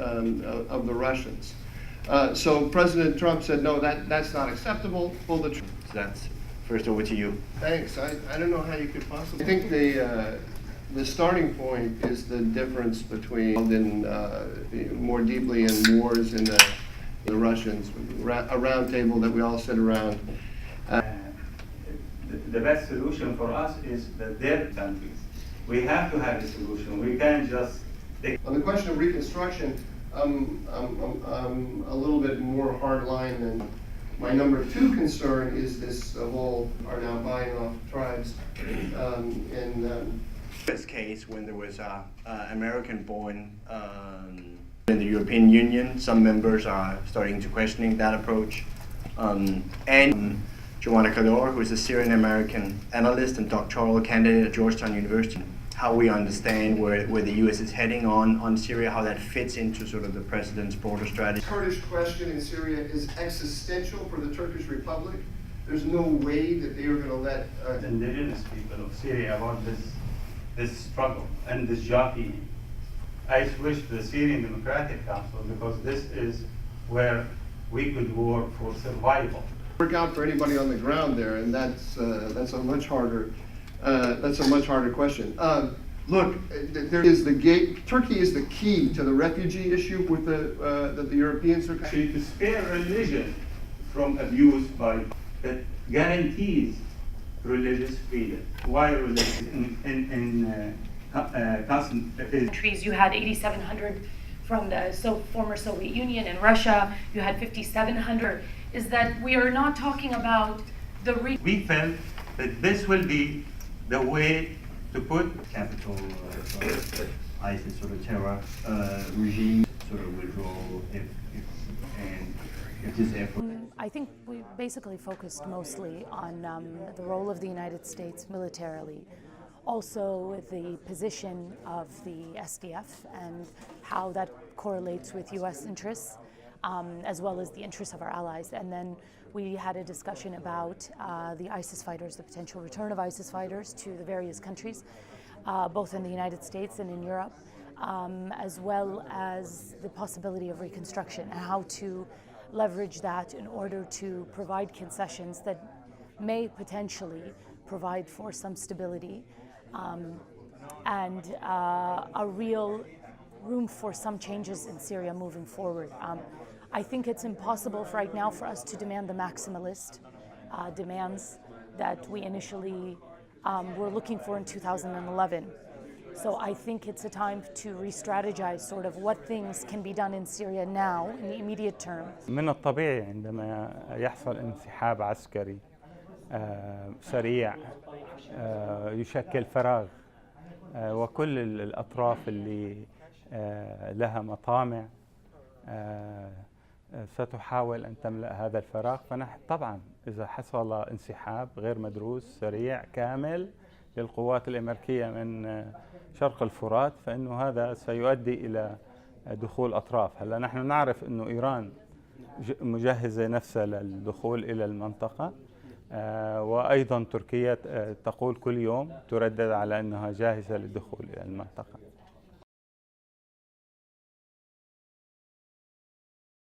of the Russians. So President Trump said, no, that's not acceptable. Pull the trigger. That's first over to you. Thanks. I don't know how you could possibly. I think the starting point is the difference between more deeply in wars in the Russians, a round table that we all sit around. The best solution for us is that their countries. We have to have a solution. We can't just. On the question of reconstruction, I'm a little bit more hardline than my number two concern is this whole are now buying off tribes. In this case, when there was American-born in the European Union, some members are starting to questioning that approach. And Joanna Kador, who is a Syrian American analyst and doctoral candidate at Georgetown University, how we understand where the U.S. is heading on Syria, how that fits into sort of the president's broader strategy. The Kurdish question in Syria is existential for the Turkish Republic. There's no way that they are going to let indigenous people of Syria about this struggle and this jockeying. I switched to the Syrian Democratic Council because this is where we could work for survival. Work out for anybody on the ground there, and that's a much harder. That's a much harder question. Look, there is the gate. Turkey is the key to the refugee issue with that the Europeans are. To spare religion from abuse by that guarantees religious freedom. Why religion countries? You had 8,700 from the former Soviet Union and Russia. You had 5,700. Is that we are not talking about the. We felt that this will be the way to put capital ISIS sort of terror regime sort of withdrawal if this effort. I think we basically focused mostly on the role of the United States militarily, also the position of the SDF and how that correlates with U.S. interests, as well as the interests of our allies. And then we had a discussion about the ISIS fighters, the potential return of ISIS fighters to the various countries, both in the United States and in Europe, as well as the possibility of reconstruction and how to leverage that in order to provide concessions that may potentially provide for some stability and a real room for some changes in Syria moving forward. I think it's impossible right now for us to demand the maximalist demands that we initially were looking for in 2011. So I think it's a time to re-strategize sort of what things can be done in Syria now in the immediate term. من الطبيعي عندما يحصل انسحاب عسكري سريع يشكل فراغ وكل الأطراف اللي لها مطامع ستحاول أن تملأ هذا الفراغ. فنحن طبعا إذا حصل انسحاب غير مدروس سريع كامل للقوات الأمريكية من شرق الفرات فإنه هذا سيؤدي إلى دخول أطراف. هلا نحن نعرف إنه إيران مجهزة نفسها للدخول إلى المنطقة وأيضا تركيا تقول كل يوم تردد على أنها جاهزة للدخول إلى المنطقة.